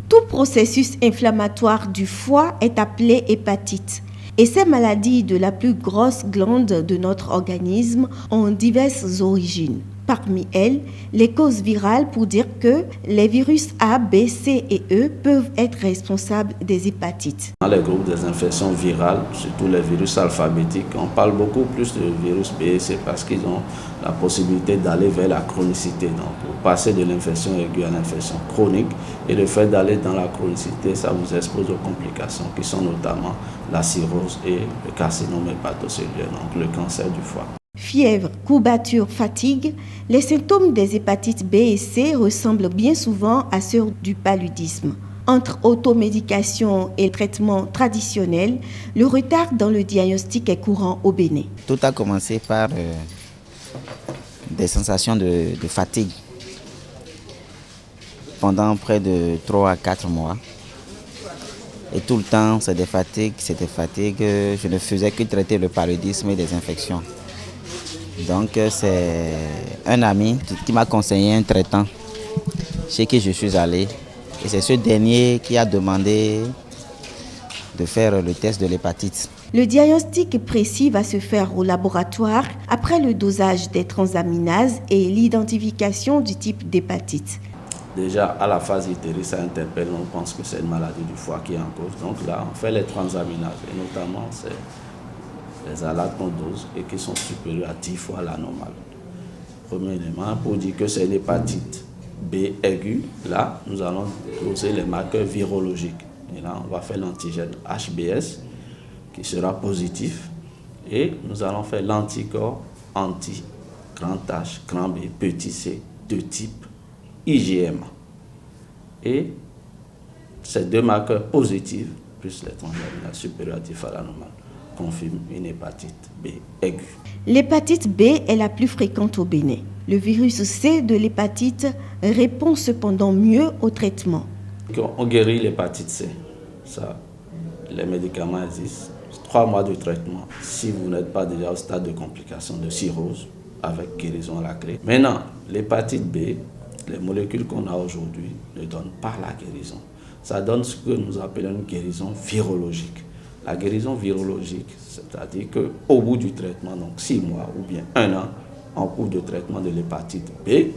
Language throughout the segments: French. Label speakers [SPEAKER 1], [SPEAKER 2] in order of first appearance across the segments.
[SPEAKER 1] Tout processus inflammatoire du foie est appelé hépatite. Et ces maladies de la plus grosse glande de notre organisme ont diverses origines. Parmi elles, les causes virales pour dire que les virus A, B, C et E peuvent être responsables des hépatites.
[SPEAKER 2] Dans les groupes des infections virales, surtout les virus alphabétiques, on parle beaucoup plus de virus B et C parce qu'ils ont la possibilité d'aller vers la chronicité. Donc, pour passer de l'infection aiguë à l'infection chronique, et le fait d'aller dans la chronicité, ça vous expose aux complications qui sont notamment la cirrhose et le carcinome hépatocellulaire, donc le cancer du foie.
[SPEAKER 1] Fièvre, courbature, fatigue, les symptômes des hépatites B et C ressemblent bien souvent à ceux du paludisme. Entre automédication et traitement traditionnel, le retard dans le diagnostic est courant au Bénin.
[SPEAKER 3] Tout a commencé par des sensations de fatigue pendant près de 3 à 4 mois. Et tout le temps, c'était fatigue. Je ne faisais que traiter le paludisme et des infections. Donc, c'est un ami qui m'a conseillé un traitant chez qui je suis allé. Et c'est ce dernier qui a demandé de faire le test de l'hépatite.
[SPEAKER 1] Le diagnostic précis va se faire au laboratoire après le dosage des transaminases et l'identification du type d'hépatite.
[SPEAKER 2] Déjà, à la phase utérine, ça interpelle, on pense que c'est une maladie du foie qui est en cause. Donc là, on fait les transaminases, et notamment c'est les ALAT qu'on dose et qui sont supérieurs à 10 fois la normale. Premier élément, pour dire que c'est une hépatite B aiguë, là, nous allons doser les marqueurs virologiques. Et là, on va faire l'antigène HBS qui sera positif et nous allons faire l'anticorps anti-grand H, grand B, petit c de type IgM. Et ces deux marqueurs positifs, plus les transaminases supérieures à 10 fois la normale, confirment une hépatite B aiguë.
[SPEAKER 1] L'hépatite B est la plus fréquente au Bénin. Le virus C de l'hépatite répond cependant mieux au traitement.
[SPEAKER 2] On guérit l'hépatite C. Ça, les médicaments existent. 3 mois de traitement si vous n'êtes pas déjà au stade de complication de cirrhose avec guérison à la clé. Maintenant, l'hépatite B, les molécules qu'on a aujourd'hui ne donnent pas la guérison. Ça donne ce que nous appelons une guérison virologique. La guérison virologique, c'est-à-dire qu'au bout du traitement, donc 6 mois ou bien 1 an, en cours de traitement de l'hépatite B,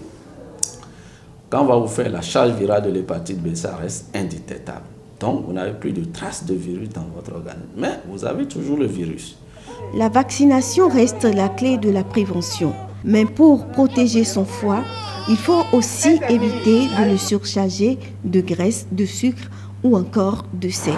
[SPEAKER 2] quand on va vous faire la charge virale de l'hépatite B, ça reste indétectable. Donc, vous n'avez plus de traces de virus dans votre organisme, mais vous avez toujours le virus.
[SPEAKER 1] La vaccination reste la clé de la prévention. Mais pour protéger son foie, il faut aussi éviter de le surcharger de graisse, de sucre ou encore de sel.